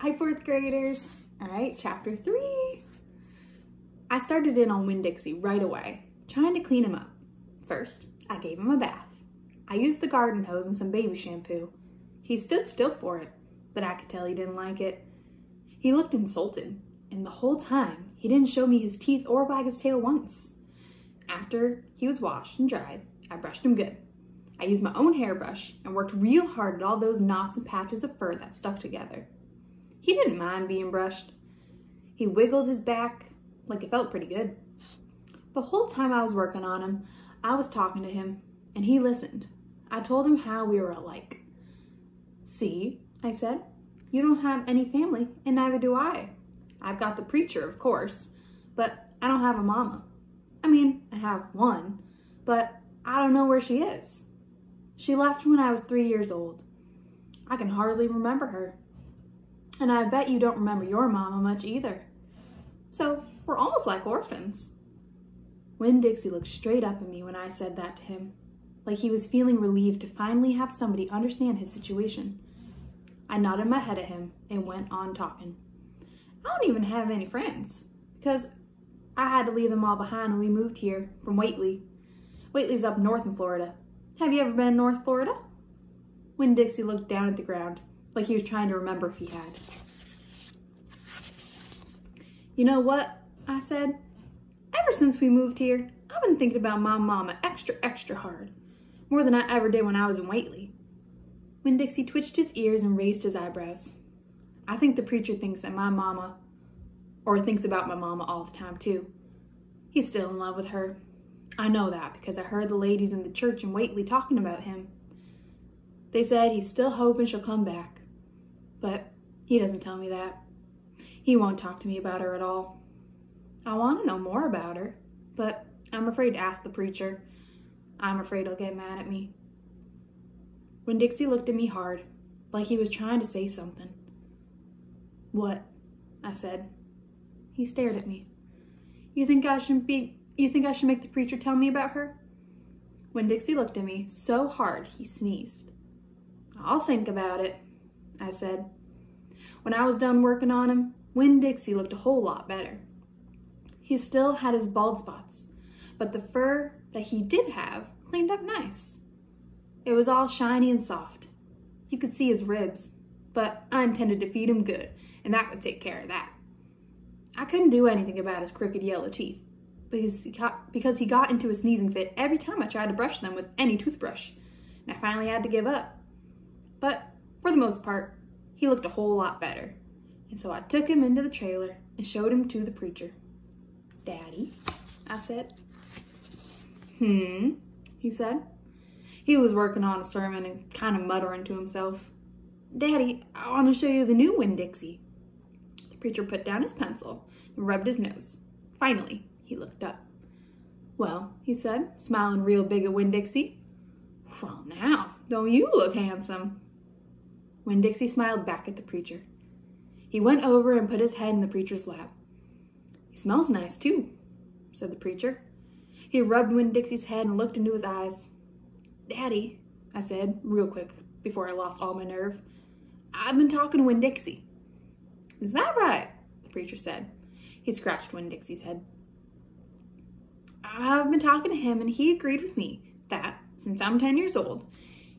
Hi, fourth graders. All right, chapter 3. I started in on Winn-Dixie right away, trying to clean him up. First, I gave him a bath. I used the garden hose and some baby shampoo. He stood still for it, but I could tell he didn't like it. He looked insulted, and the whole time, he didn't show me his teeth or wag his tail once. After he was washed and dried, I brushed him good. I used my own hairbrush and worked real hard at all those knots and patches of fur that stuck together. He didn't mind being brushed. He wiggled his back like it felt pretty good. The whole time I was working on him, I was talking to him, and he listened. I told him how we were alike. See, I said, you don't have any family, and neither do I. I've got the preacher, of course, but I don't have a mama. I mean, I have one, but I don't know where she is. She left when I was 3 years old. I can hardly remember her. And I bet you don't remember your mama much either. So we're almost like orphans. Winn-Dixie looked straight up at me when I said that to him, like he was feeling relieved to finally have somebody understand his situation. I nodded my head at him and went on talking. I don't even have any friends because I had to leave them all behind when we moved here from Whately. Whately's up north in Florida. Have you ever been in North Florida? Winn-Dixie looked down at the ground like he was trying to remember if he had. You know what? I said. Ever since we moved here, I've been thinking about my mama extra hard. More than I ever did when I was in Whately. Winn-Dixie twitched his ears and raised his eyebrows. I think the preacher thinks that my mama, or thinks about my mama all the time too. He's still in love with her. I know that because I heard the ladies in the church in Whately talking about him. They said he's still hoping she'll come back. But he doesn't tell me that. He won't talk to me about her at all. I want to know more about her, but I'm afraid to ask the preacher. I'm afraid he'll get mad at me. Winn-Dixie looked at me hard, like he was trying to say something. What? I said. He stared at me. You think I should make the preacher tell me about her? Winn-Dixie looked at me so hard he sneezed. I'll think about it, I said. When I was done working on him, Winn-Dixie looked a whole lot better. He still had his bald spots, but the fur that he did have cleaned up nice. It was all shiny and soft. You could see his ribs, but I intended to feed him good, and that would take care of that. I couldn't do anything about his crooked yellow teeth, because he got into a sneezing fit every time I tried to brush them with any toothbrush, and I finally had to give up. But for the most part, he looked a whole lot better, and so I took him into the trailer and showed him to the preacher. Daddy, I said. He said. He was working on a sermon and kind of muttering to himself. Daddy, I want to show you the new Winn-Dixie. The preacher put down his pencil and rubbed his nose. Finally, he looked up. Well, he said, smiling real big at Winn-Dixie. Well, now, don't you look handsome? Winn-Dixie smiled back at the preacher. He went over and put his head in the preacher's lap. He smells nice, too, said the preacher. He rubbed Winn-Dixie's head and looked into his eyes. Daddy, I said, real quick, before I lost all my nerve, I've been talking to Winn-Dixie. Is that right? The preacher said. He scratched Winn-Dixie's head. I've been talking to him, and he agreed with me that, since I'm 10 years old,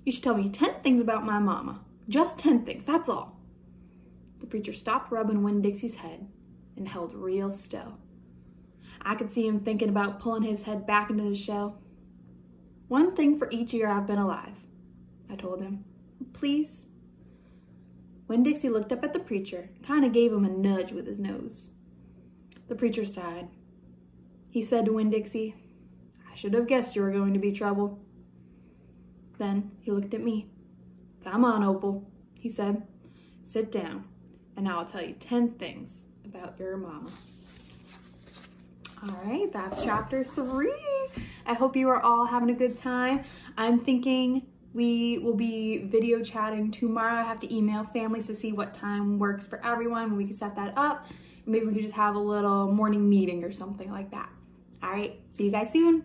you should tell me 10 things about my mama. Just 10 things, that's all. The preacher stopped rubbing Winn-Dixie's head and held real still. I could see him thinking about pulling his head back into his shell. 1 thing for each year I've been alive, I told him. Please? Winn-Dixie looked up at the preacher and kind of gave him a nudge with his nose. The preacher sighed. He said to Winn-Dixie, I should have guessed you were going to be trouble. Then he looked at me. Come on, Opal, he said. Sit down, and I'll tell you 10 things about your mama. All right, that's chapter 3. I hope you are all having a good time. I'm thinking we will be video chatting tomorrow. I have to email families to see what time works for everyone. We can set that up. Maybe we could just have a little morning meeting or something like that. All right, see you guys soon.